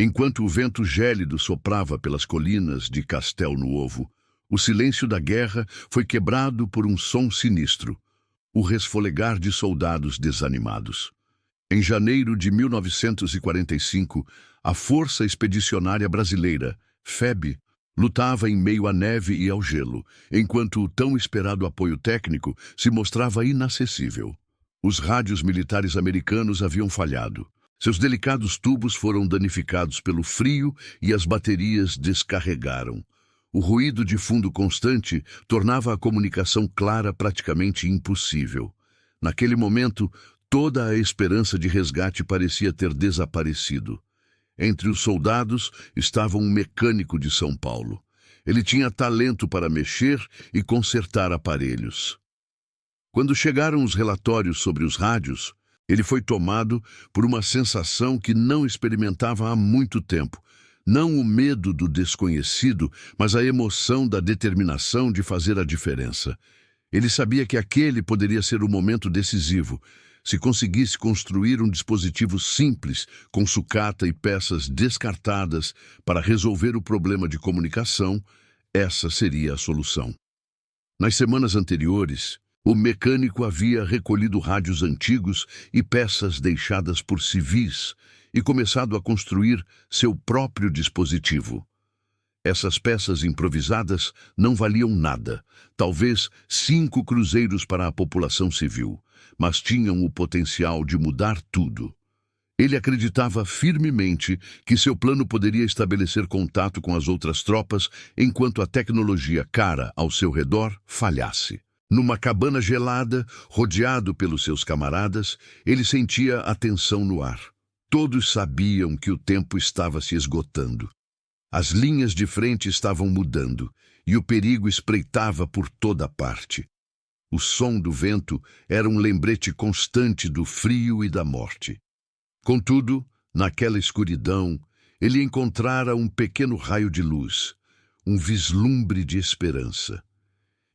Enquanto o vento gélido soprava pelas colinas de Castel Nuovo, o silêncio da guerra foi quebrado por um som sinistro, o resfolegar de soldados desanimados. Em janeiro de 1945, a Força Expedicionária Brasileira, FEB, lutava em meio à neve e ao gelo, enquanto o tão esperado apoio técnico se mostrava inacessível. Os rádios militares americanos haviam falhado. Seus delicados tubos foram danificados pelo frio e as baterias descarregaram. O ruído de fundo constante tornava a comunicação clara praticamente impossível. Naquele momento, toda a esperança de resgate parecia ter desaparecido. Entre os soldados estava um mecânico de São Paulo. Ele tinha talento para mexer e consertar aparelhos. Quando chegaram os relatórios sobre os rádios, ele foi tomado por uma sensação que não experimentava há muito tempo. Não o medo do desconhecido, mas a emoção da determinação de fazer a diferença. Ele sabia que aquele poderia ser o momento decisivo. Se conseguisse construir um dispositivo simples, com sucata e peças descartadas para resolver o problema de comunicação, essa seria a solução. Nas semanas anteriores, o mecânico havia recolhido rádios antigos e peças deixadas por civis e começado a construir seu próprio dispositivo. Essas peças improvisadas não valiam nada, talvez 5 cruzeiros para a população civil, mas tinham o potencial de mudar tudo. Ele acreditava firmemente que seu plano poderia estabelecer contato com as outras tropas enquanto a tecnologia cara ao seu redor falhasse. Numa cabana gelada, rodeado pelos seus camaradas, ele sentia a tensão no ar. Todos sabiam que o tempo estava se esgotando. As linhas de frente estavam mudando, e o perigo espreitava por toda parte. O som do vento era um lembrete constante do frio e da morte. Contudo, naquela escuridão, ele encontrara um pequeno raio de luz, um vislumbre de esperança.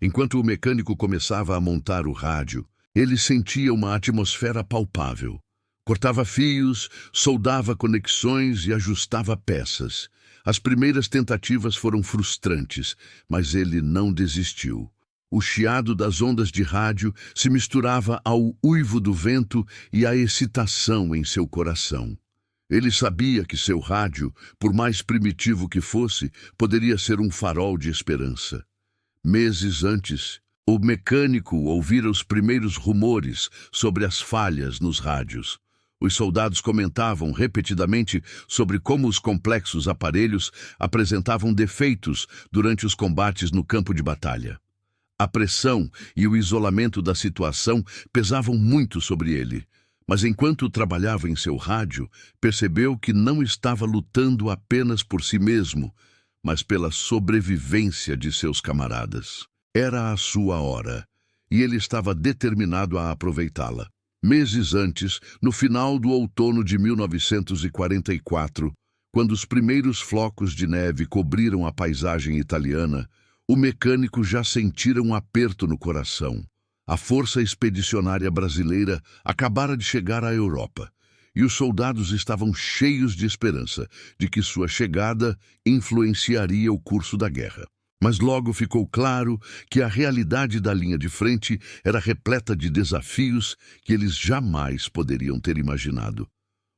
Enquanto o mecânico começava a montar o rádio, ele sentia uma atmosfera palpável. Cortava fios, soldava conexões e ajustava peças. As primeiras tentativas foram frustrantes, mas ele não desistiu. O chiado das ondas de rádio se misturava ao uivo do vento e à excitação em seu coração. Ele sabia que seu rádio, por mais primitivo que fosse, poderia ser um farol de esperança. Meses antes, o mecânico ouvira os primeiros rumores sobre as falhas nos rádios. Os soldados comentavam repetidamente sobre como os complexos aparelhos apresentavam defeitos durante os combates no campo de batalha. A pressão e o isolamento da situação pesavam muito sobre ele, mas enquanto trabalhava em seu rádio, percebeu que não estava lutando apenas por si mesmo, mas pela sobrevivência de seus camaradas. Era a sua hora, e ele estava determinado a aproveitá-la. Meses antes, no final do outono de 1944, quando os primeiros flocos de neve cobriram a paisagem italiana, o mecânico já sentira um aperto no coração. A Força Expedicionária Brasileira acabara de chegar à Europa, e os soldados estavam cheios de esperança de que sua chegada influenciaria o curso da guerra. Mas logo ficou claro que a realidade da linha de frente era repleta de desafios que eles jamais poderiam ter imaginado.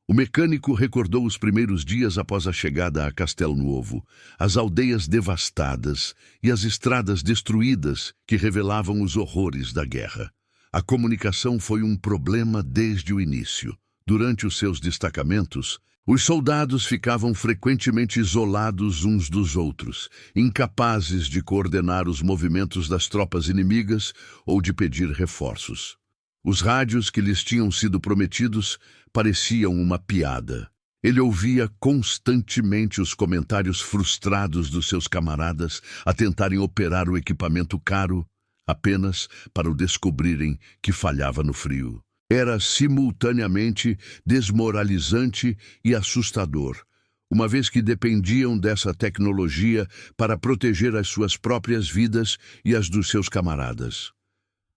O mecânico recordou os primeiros dias após a chegada a Castel Nuovo, as aldeias devastadas e as estradas destruídas que revelavam os horrores da guerra. A comunicação foi um problema desde o início. Durante os seus destacamentos, os soldados ficavam frequentemente isolados uns dos outros, incapazes de coordenar os movimentos das tropas inimigas ou de pedir reforços. Os rádios que lhes tinham sido prometidos pareciam uma piada. Ele ouvia constantemente os comentários frustrados dos seus camaradas a tentarem operar o equipamento caro apenas para o descobrirem que falhava no frio. Era simultaneamente desmoralizante e assustador, uma vez que dependiam dessa tecnologia para proteger as suas próprias vidas e as dos seus camaradas.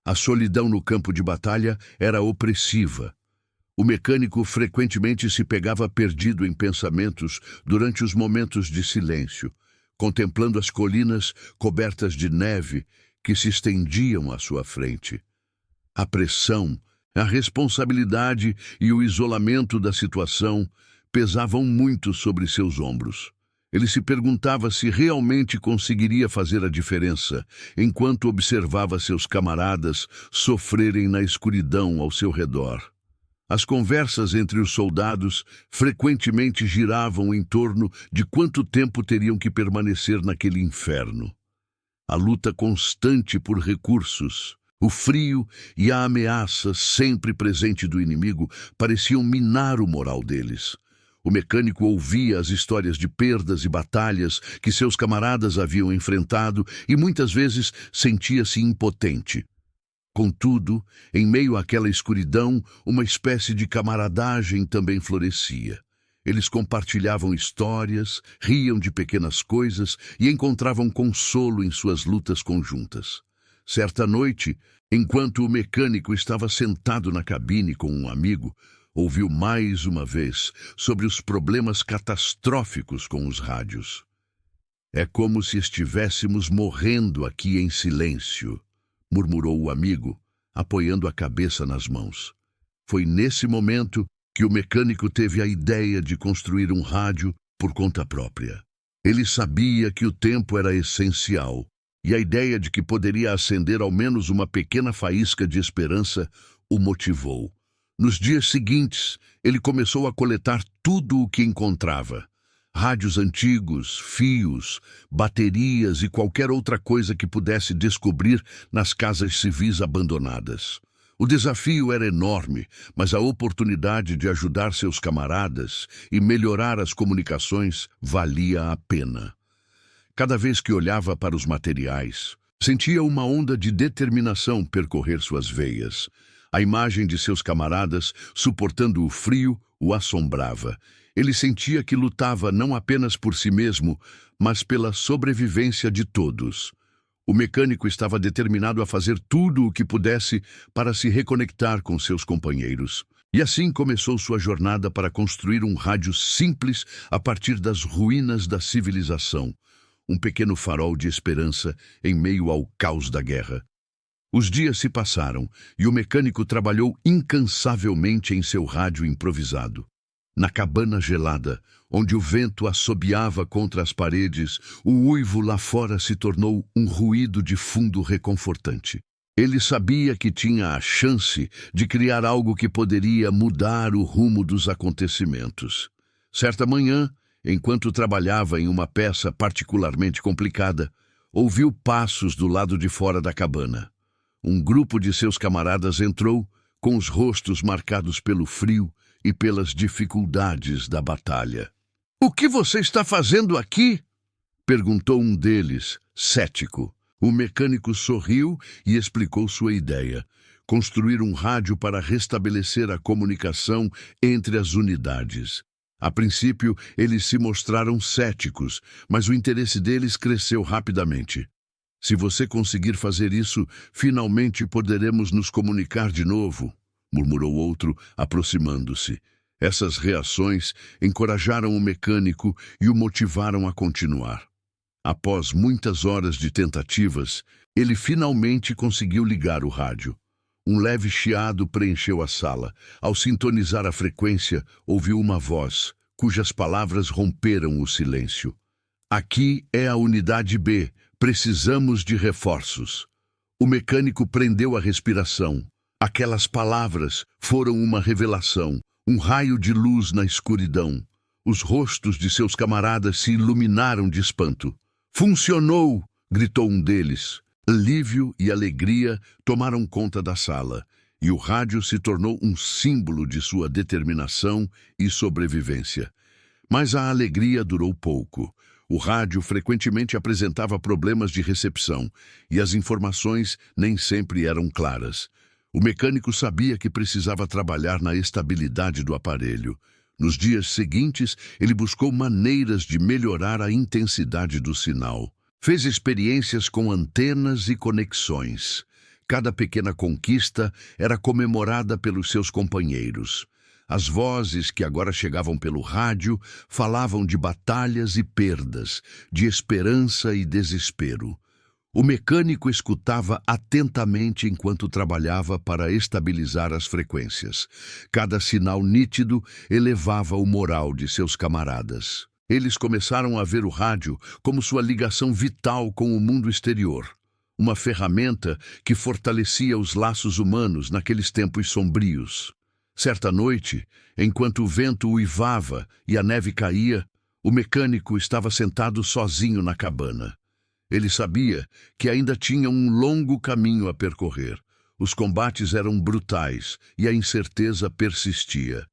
A solidão no campo de batalha era opressiva. O mecânico frequentemente se pegava perdido em pensamentos durante os momentos de silêncio, contemplando as colinas cobertas de neve que se estendiam à sua frente. A pressão, a responsabilidade e o isolamento da situação pesavam muito sobre seus ombros. Ele se perguntava se realmente conseguiria fazer a diferença enquanto observava seus camaradas sofrerem na escuridão ao seu redor. As conversas entre os soldados frequentemente giravam em torno de quanto tempo teriam que permanecer naquele inferno. A luta constante por recursos, o frio e a ameaça sempre presente do inimigo pareciam minar o moral deles. O mecânico ouvia as histórias de perdas e batalhas que seus camaradas haviam enfrentado e muitas vezes sentia-se impotente. Contudo, em meio àquela escuridão, uma espécie de camaradagem também florescia. Eles compartilhavam histórias, riam de pequenas coisas e encontravam consolo em suas lutas conjuntas. Certa noite, enquanto o mecânico estava sentado na cabine com um amigo, ouviu mais uma vez sobre os problemas catastróficos com os rádios. "É como se estivéssemos morrendo aqui em silêncio", murmurou o amigo, apoiando a cabeça nas mãos. Foi nesse momento que o mecânico teve a ideia de construir um rádio por conta própria. Ele sabia que o tempo era essencial, e a ideia de que poderia acender ao menos uma pequena faísca de esperança o motivou. Nos dias seguintes, ele começou a coletar tudo o que encontrava. Rádios antigos, fios, baterias e qualquer outra coisa que pudesse descobrir nas casas civis abandonadas. O desafio era enorme, mas a oportunidade de ajudar seus camaradas e melhorar as comunicações valia a pena. Cada vez que olhava para os materiais, sentia uma onda de determinação percorrer suas veias. A imagem de seus camaradas, suportando o frio, o assombrava. Ele sentia que lutava não apenas por si mesmo, mas pela sobrevivência de todos. O mecânico estava determinado a fazer tudo o que pudesse para se reconectar com seus companheiros. E assim começou sua jornada para construir um rádio simples a partir das ruínas da civilização. Um pequeno farol de esperança em meio ao caos da guerra. Os dias se passaram e o mecânico trabalhou incansavelmente em seu rádio improvisado. Na cabana gelada, onde o vento assobiava contra as paredes, o uivo lá fora se tornou um ruído de fundo reconfortante. Ele sabia que tinha a chance de criar algo que poderia mudar o rumo dos acontecimentos. Certa manhã, enquanto trabalhava em uma peça particularmente complicada, ouviu passos do lado de fora da cabana. Um grupo de seus camaradas entrou, com os rostos marcados pelo frio e pelas dificuldades da batalha. "O que você está fazendo aqui?" perguntou um deles, cético. O mecânico sorriu e explicou sua ideia: construir um rádio para restabelecer a comunicação entre as unidades. A princípio, eles se mostraram céticos, mas o interesse deles cresceu rapidamente. "Se você conseguir fazer isso, finalmente poderemos nos comunicar de novo", murmurou outro, aproximando-se. Essas reações encorajaram o mecânico e o motivaram a continuar. Após muitas horas de tentativas, ele finalmente conseguiu ligar o rádio. Um leve chiado preencheu a sala. Ao sintonizar a frequência, ouviu uma voz, cujas palavras romperam o silêncio. "Aqui é a unidade B. Precisamos de reforços." O mecânico prendeu a respiração. Aquelas palavras foram uma revelação, um raio de luz na escuridão. Os rostos de seus camaradas se iluminaram de espanto. "Funcionou!" gritou um deles. Alívio e alegria tomaram conta da sala, e o rádio se tornou um símbolo de sua determinação e sobrevivência. Mas a alegria durou pouco. O rádio frequentemente apresentava problemas de recepção, e as informações nem sempre eram claras. O mecânico sabia que precisava trabalhar na estabilidade do aparelho. Nos dias seguintes, ele buscou maneiras de melhorar a intensidade do sinal. Fez experiências com antenas e conexões. Cada pequena conquista era comemorada pelos seus companheiros. As vozes que agora chegavam pelo rádio falavam de batalhas e perdas, de esperança e desespero. O mecânico escutava atentamente enquanto trabalhava para estabilizar as frequências. Cada sinal nítido elevava o moral de seus camaradas. Eles começaram a ver o rádio como sua ligação vital com o mundo exterior, uma ferramenta que fortalecia os laços humanos naqueles tempos sombrios. Certa noite, enquanto o vento uivava e a neve caía, o mecânico estava sentado sozinho na cabana. Ele sabia que ainda tinha um longo caminho a percorrer. Os combates eram brutais e a incerteza persistia.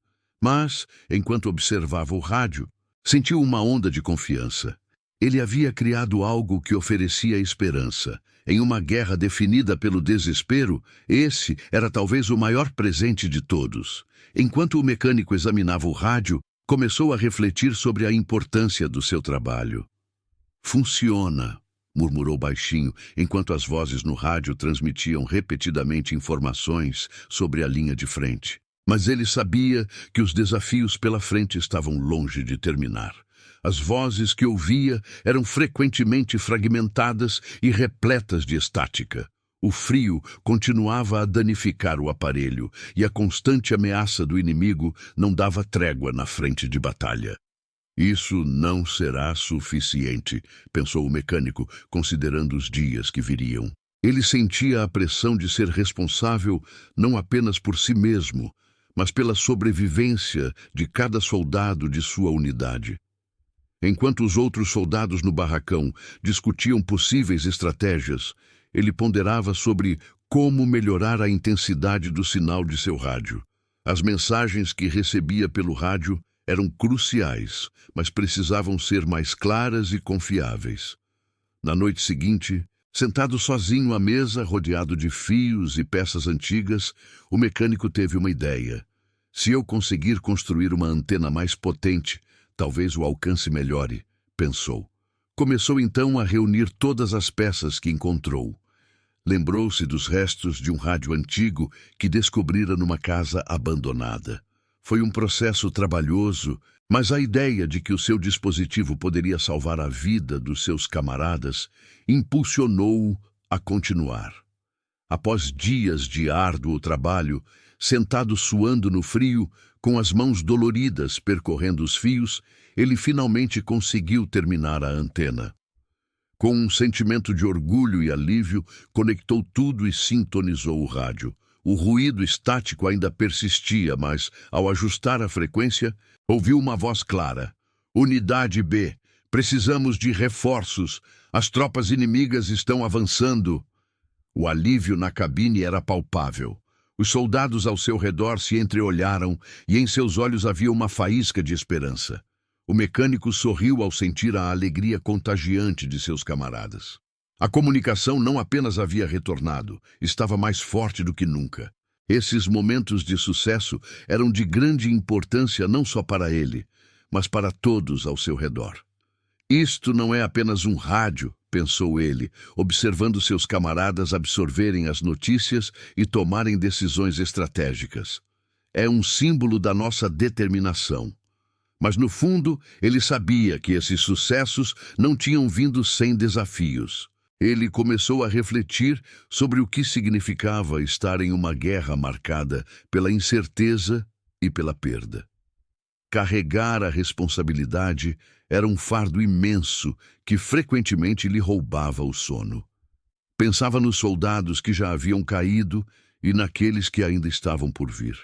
Mas, enquanto observava o rádio, sentiu uma onda de confiança. Ele havia criado algo que oferecia esperança. Em uma guerra definida pelo desespero, esse era talvez o maior presente de todos. Enquanto o mecânico examinava o rádio, começou a refletir sobre a importância do seu trabalho. "Funciona", murmurou baixinho, enquanto as vozes no rádio transmitiam repetidamente informações sobre a linha de frente. Mas ele sabia que os desafios pela frente estavam longe de terminar. As vozes que ouvia eram frequentemente fragmentadas e repletas de estática. O frio continuava a danificar o aparelho e a constante ameaça do inimigo não dava trégua na frente de batalha. "Isso não será suficiente", pensou o mecânico, considerando os dias que viriam. Ele sentia a pressão de ser responsável não apenas por si mesmo, mas pela sobrevivência de cada soldado de sua unidade. Enquanto os outros soldados no barracão discutiam possíveis estratégias, ele ponderava sobre como melhorar a intensidade do sinal de seu rádio. As mensagens que recebia pelo rádio eram cruciais, mas precisavam ser mais claras e confiáveis. Na noite seguinte, sentado sozinho à mesa, rodeado de fios e peças antigas, o mecânico teve uma ideia. "Se eu conseguir construir uma antena mais potente, talvez o alcance melhore", pensou. Começou então a reunir todas as peças que encontrou. Lembrou-se dos restos de um rádio antigo que descobrira numa casa abandonada. Foi um processo trabalhoso, mas a ideia de que o seu dispositivo poderia salvar a vida dos seus camaradas impulsionou-o a continuar. Após dias de árduo trabalho, sentado suando no frio, com as mãos doloridas percorrendo os fios, ele finalmente conseguiu terminar a antena. Com um sentimento de orgulho e alívio, conectou tudo e sintonizou o rádio. O ruído estático ainda persistia, mas, ao ajustar a frequência, ouviu uma voz clara. "Unidade B, precisamos de reforços. As tropas inimigas estão avançando." O alívio na cabine era palpável. Os soldados ao seu redor se entreolharam e em seus olhos havia uma faísca de esperança. O mecânico sorriu ao sentir a alegria contagiante de seus camaradas. A comunicação não apenas havia retornado, estava mais forte do que nunca. Esses momentos de sucesso eram de grande importância não só para ele, mas para todos ao seu redor. "Isto não é apenas um rádio", pensou ele, observando seus camaradas absorverem as notícias e tomarem decisões estratégicas. "É um símbolo da nossa determinação." Mas, no fundo, ele sabia que esses sucessos não tinham vindo sem desafios. Ele começou a refletir sobre o que significava estar em uma guerra marcada pela incerteza e pela perda. Carregar a responsabilidade era um fardo imenso que frequentemente lhe roubava o sono. Pensava nos soldados que já haviam caído e naqueles que ainda estavam por vir.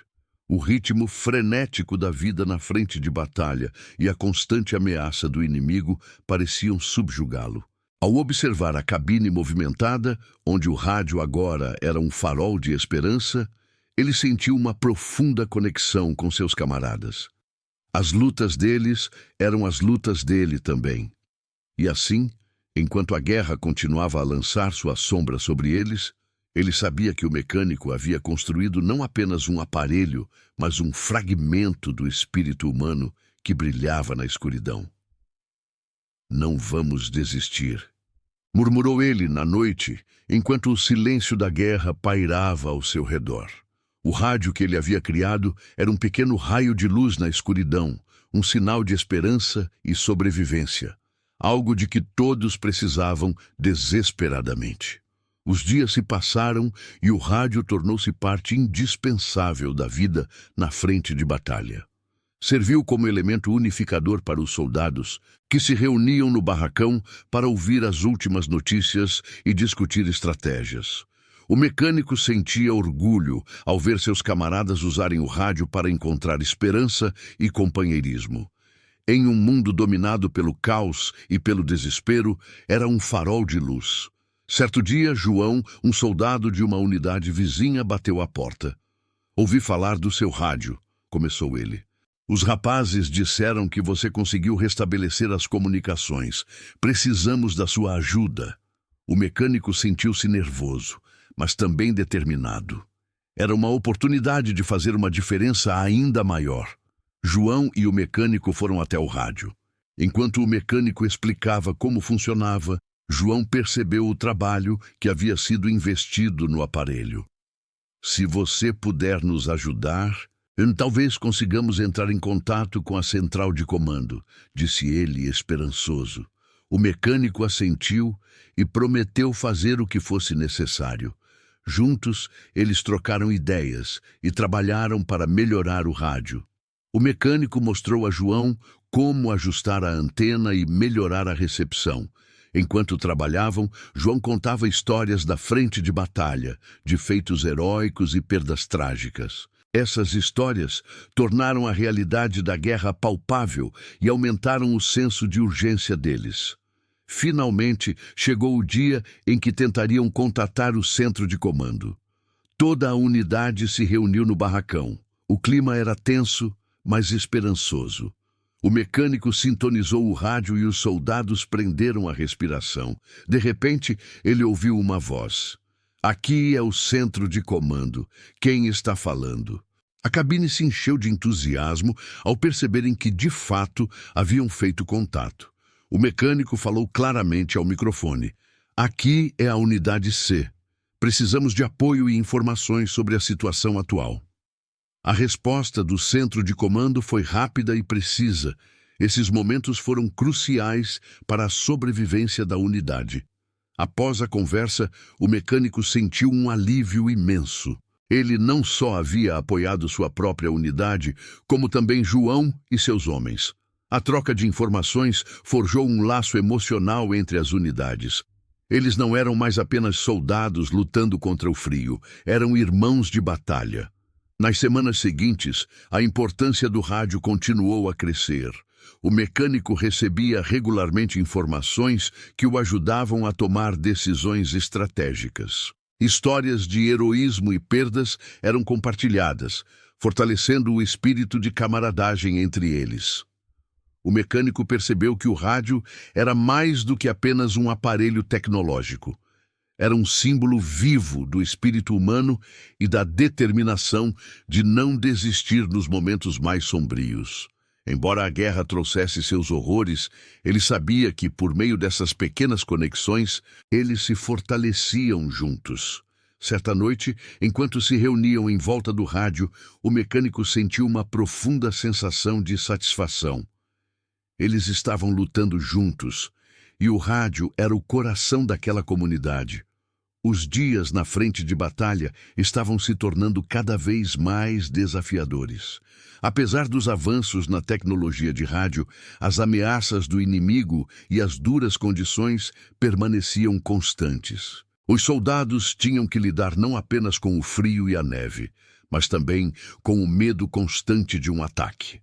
O ritmo frenético da vida na frente de batalha e a constante ameaça do inimigo pareciam subjugá-lo. Ao observar a cabine movimentada, onde o rádio agora era um farol de esperança, ele sentiu uma profunda conexão com seus camaradas. As lutas deles eram as lutas dele também. E assim, enquanto a guerra continuava a lançar sua sombra sobre eles, ele sabia que o mecânico havia construído não apenas um aparelho, mas um fragmento do espírito humano que brilhava na escuridão. "Não vamos desistir", murmurou ele na noite, enquanto o silêncio da guerra pairava ao seu redor. O rádio que ele havia criado era um pequeno raio de luz na escuridão, um sinal de esperança e sobrevivência, algo de que todos precisavam desesperadamente. Os dias se passaram e o rádio tornou-se parte indispensável da vida na frente de batalha. Serviu como elemento unificador para os soldados, que se reuniam no barracão para ouvir as últimas notícias e discutir estratégias. O mecânico sentia orgulho ao ver seus camaradas usarem o rádio para encontrar esperança e companheirismo. Em um mundo dominado pelo caos e pelo desespero, era um farol de luz. Certo dia, João, um soldado de uma unidade vizinha, bateu à porta. "Ouvi falar do seu rádio", começou ele. "Os rapazes disseram que você conseguiu restabelecer as comunicações. Precisamos da sua ajuda." O mecânico sentiu-se nervoso, mas também determinado. Era uma oportunidade de fazer uma diferença ainda maior. João e o mecânico foram até o rádio. Enquanto o mecânico explicava como funcionava, João percebeu o trabalho que havia sido investido no aparelho. "Se você puder nos ajudar, talvez consigamos entrar em contato com a central de comando", disse ele esperançoso. O mecânico assentiu e prometeu fazer o que fosse necessário. Juntos, eles trocaram ideias e trabalharam para melhorar o rádio. O mecânico mostrou a João como ajustar a antena e melhorar a recepção. Enquanto trabalhavam, João contava histórias da frente de batalha, de feitos heróicos e perdas trágicas. Essas histórias tornaram a realidade da guerra palpável e aumentaram o senso de urgência deles. Finalmente, chegou o dia em que tentariam contatar o centro de comando. Toda a unidade se reuniu no barracão. O clima era tenso, mas esperançoso. O mecânico sintonizou o rádio e os soldados prenderam a respiração. De repente, ele ouviu uma voz. "Aqui é o centro de comando. Quem está falando?" A cabine se encheu de entusiasmo ao perceberem que, de fato, haviam feito contato. O mecânico falou claramente ao microfone. "Aqui é a unidade C. Precisamos de apoio e informações sobre a situação atual." A resposta do centro de comando foi rápida e precisa. Esses momentos foram cruciais para a sobrevivência da unidade. Após a conversa, o mecânico sentiu um alívio imenso. Ele não só havia apoiado sua própria unidade, como também João e seus homens. A troca de informações forjou um laço emocional entre as unidades. Eles não eram mais apenas soldados lutando contra o frio, eram irmãos de batalha. Nas semanas seguintes, a importância do rádio continuou a crescer. O mecânico recebia regularmente informações que o ajudavam a tomar decisões estratégicas. Histórias de heroísmo e perdas eram compartilhadas, fortalecendo o espírito de camaradagem entre eles. O mecânico percebeu que o rádio era mais do que apenas um aparelho tecnológico. Era um símbolo vivo do espírito humano e da determinação de não desistir nos momentos mais sombrios. Embora a guerra trouxesse seus horrores, ele sabia que, por meio dessas pequenas conexões, eles se fortaleciam juntos. Certa noite, enquanto se reuniam em volta do rádio, o mecânico sentiu uma profunda sensação de satisfação. Eles estavam lutando juntos, e o rádio era o coração daquela comunidade. Os dias na frente de batalha estavam se tornando cada vez mais desafiadores. Apesar dos avanços na tecnologia de rádio, as ameaças do inimigo e as duras condições permaneciam constantes. Os soldados tinham que lidar não apenas com o frio e a neve, mas também com o medo constante de um ataque.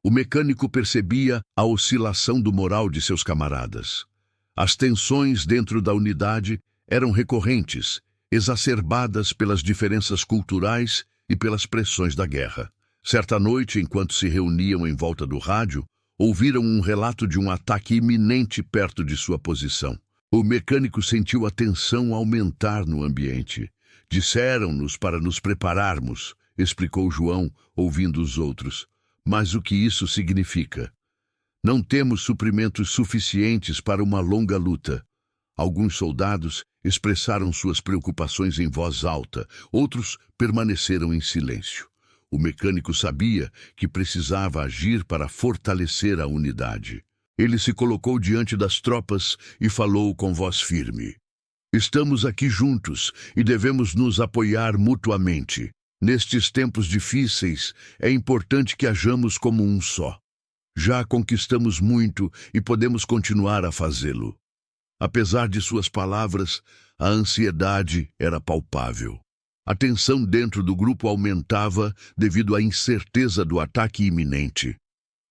O mecânico percebia a oscilação do moral de seus camaradas. As tensões dentro da unidade eram recorrentes, exacerbadas pelas diferenças culturais e pelas pressões da guerra. Certa noite, enquanto se reuniam em volta do rádio, ouviram um relato de um ataque iminente perto de sua posição. O mecânico sentiu a tensão aumentar no ambiente. "Disseram-nos para nos prepararmos", explicou João, ouvindo os outros. "Mas o que isso significa? Não temos suprimentos suficientes para uma longa luta." Alguns soldados expressaram suas preocupações em voz alta, outros permaneceram em silêncio. O mecânico sabia que precisava agir para fortalecer a unidade. Ele se colocou diante das tropas e falou com voz firme. Estamos aqui juntos e devemos nos apoiar mutuamente. Nestes tempos difíceis, é importante que hajamos como um só. Já conquistamos muito e podemos continuar a fazê-lo. Apesar de suas palavras, a ansiedade era palpável. A tensão dentro do grupo aumentava devido à incerteza do ataque iminente.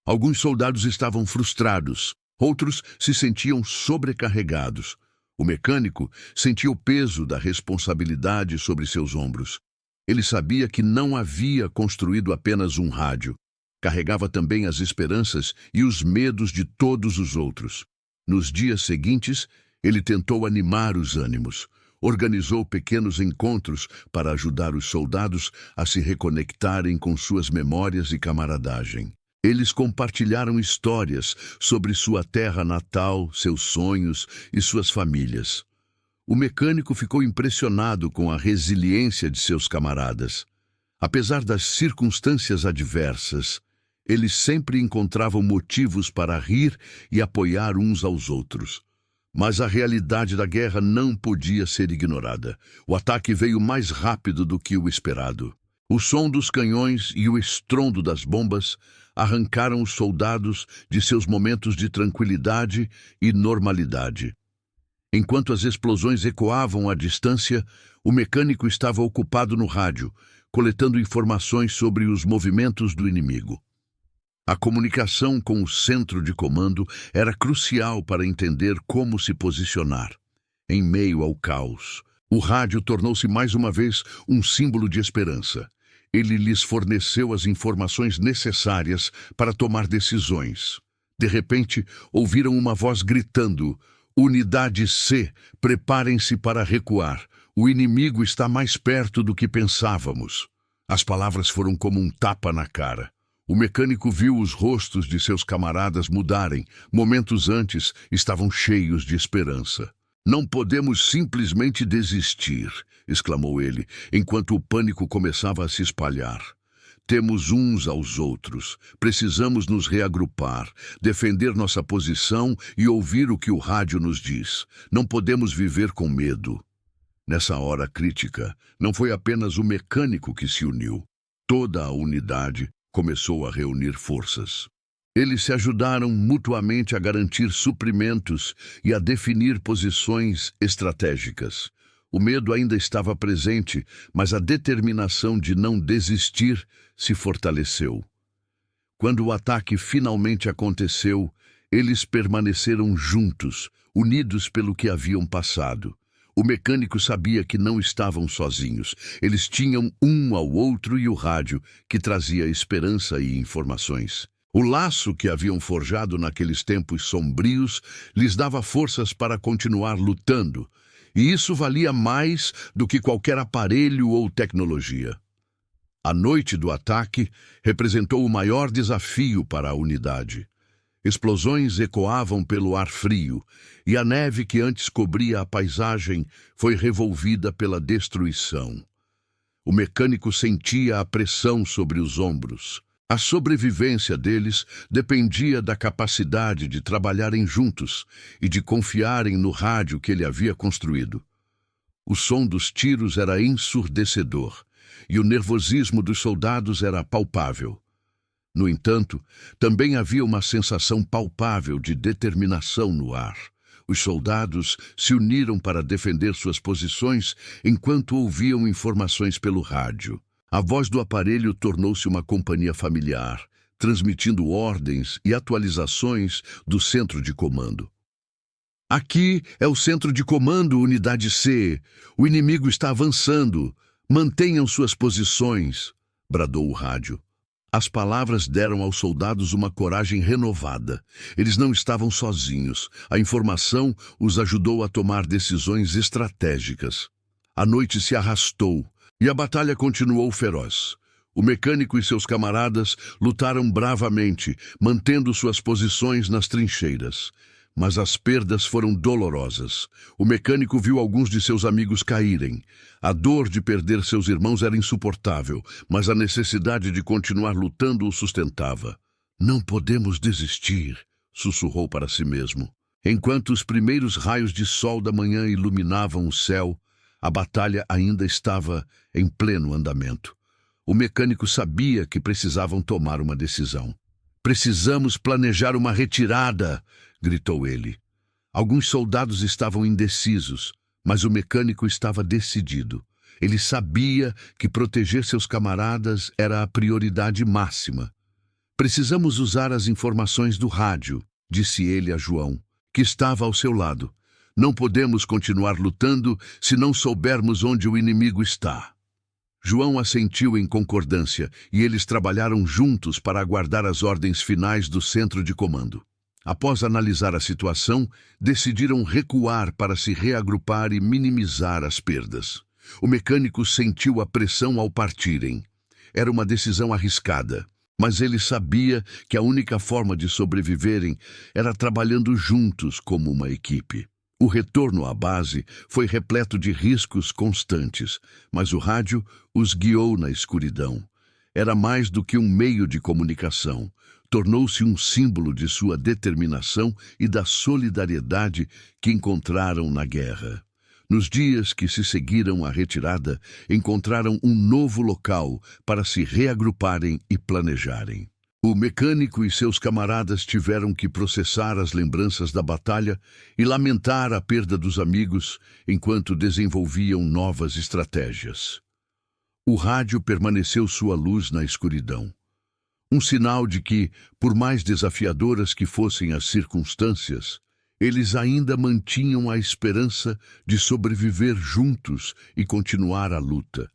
Alguns soldados estavam frustrados, outros se sentiam sobrecarregados. O mecânico sentia o peso da responsabilidade sobre seus ombros. Ele sabia que não havia construído apenas um rádio. Carregava também as esperanças e os medos de todos os outros. Nos dias seguintes, ele tentou animar os ânimos. Organizou pequenos encontros para ajudar os soldados a se reconectarem com suas memórias e camaradagem. Eles compartilharam histórias sobre sua terra natal, seus sonhos e suas famílias. O mecânico ficou impressionado com a resiliência de seus camaradas. Apesar das circunstâncias adversas, eles sempre encontravam motivos para rir e apoiar uns aos outros. Mas a realidade da guerra não podia ser ignorada. O ataque veio mais rápido do que o esperado. O som dos canhões e o estrondo das bombas arrancaram os soldados de seus momentos de tranquilidade e normalidade. Enquanto as explosões ecoavam à distância, o mecânico estava ocupado no rádio, coletando informações sobre os movimentos do inimigo. A comunicação com o centro de comando era crucial para entender como se posicionar. Em meio ao caos, o rádio tornou-se mais uma vez um símbolo de esperança. Ele lhes forneceu as informações necessárias para tomar decisões. De repente, ouviram uma voz gritando: Unidade C, preparem-se para recuar. O inimigo está mais perto do que pensávamos. As palavras foram como um tapa na cara. O mecânico viu os rostos de seus camaradas mudarem. Momentos antes, estavam cheios de esperança. Não podemos simplesmente desistir, exclamou ele, enquanto o pânico começava a se espalhar. Temos uns aos outros. Precisamos nos reagrupar, defender nossa posição e ouvir o que o rádio nos diz. Não podemos viver com medo. Nessa hora crítica, não foi apenas o mecânico que se uniu. Toda a unidade começou a reunir forças. Eles se ajudaram mutuamente a garantir suprimentos e a definir posições estratégicas. O medo ainda estava presente, mas a determinação de não desistir se fortaleceu. Quando o ataque finalmente aconteceu, eles permaneceram juntos, unidos pelo que haviam passado. O mecânico sabia que não estavam sozinhos. Eles tinham um ao outro e o rádio, que trazia esperança e informações. O laço que haviam forjado naqueles tempos sombrios lhes dava forças para continuar lutando, e isso valia mais do que qualquer aparelho ou tecnologia. A noite do ataque representou o maior desafio para a unidade. Explosões ecoavam pelo ar frio, e a neve que antes cobria a paisagem foi revolvida pela destruição. O mecânico sentia a pressão sobre os ombros. A sobrevivência deles dependia da capacidade de trabalharem juntos e de confiarem no rádio que ele havia construído. O som dos tiros era ensurdecedor, e o nervosismo dos soldados era palpável. No entanto, também havia uma sensação palpável de determinação no ar. Os soldados se uniram para defender suas posições enquanto ouviam informações pelo rádio. A voz do aparelho tornou-se uma companhia familiar, transmitindo ordens e atualizações do centro de comando. Aqui é o centro de comando, Unidade C. O inimigo está avançando. Mantenham suas posições, bradou o rádio. As palavras deram aos soldados uma coragem renovada. Eles não estavam sozinhos. A informação os ajudou a tomar decisões estratégicas. A noite se arrastou e a batalha continuou feroz. O mecânico e seus camaradas lutaram bravamente, mantendo suas posições nas trincheiras. mas as perdas foram dolorosas. O mecânico viu alguns de seus amigos caírem. A dor de perder seus irmãos era insuportável, mas a necessidade de continuar lutando o sustentava. Não podemos desistir, sussurrou para si mesmo. Enquanto os primeiros raios de sol da manhã iluminavam o céu, a batalha ainda estava em pleno andamento. O mecânico sabia que precisavam tomar uma decisão. Precisamos planejar uma retirada, gritou ele. Alguns soldados estavam indecisos, mas o mecânico estava decidido. Ele sabia que proteger seus camaradas era a prioridade máxima. Precisamos usar as informações do rádio, disse ele a João, que estava ao seu lado. Não podemos continuar lutando se não soubermos onde o inimigo está. João assentiu em concordância e eles trabalharam juntos para aguardar as ordens finais do centro de comando. Após analisar a situação, decidiram recuar para se reagrupar e minimizar as perdas. O mecânico sentiu a pressão ao partirem. Era uma decisão arriscada, mas ele sabia que a única forma de sobreviverem era trabalhando juntos como uma equipe. O retorno à base foi repleto de riscos constantes, mas o rádio os guiou na escuridão. Era mais do que um meio de comunicação. Tornou-se um símbolo de sua determinação e da solidariedade que encontraram na guerra. Nos dias que se seguiram à retirada, encontraram um novo local para se reagruparem e planejarem. O mecânico e seus camaradas tiveram que processar as lembranças da batalha e lamentar a perda dos amigos enquanto desenvolviam novas estratégias. O rádio permaneceu sua luz na escuridão. Um sinal de que, por mais desafiadoras que fossem as circunstâncias, eles ainda mantinham a esperança de sobreviver juntos e continuar a luta.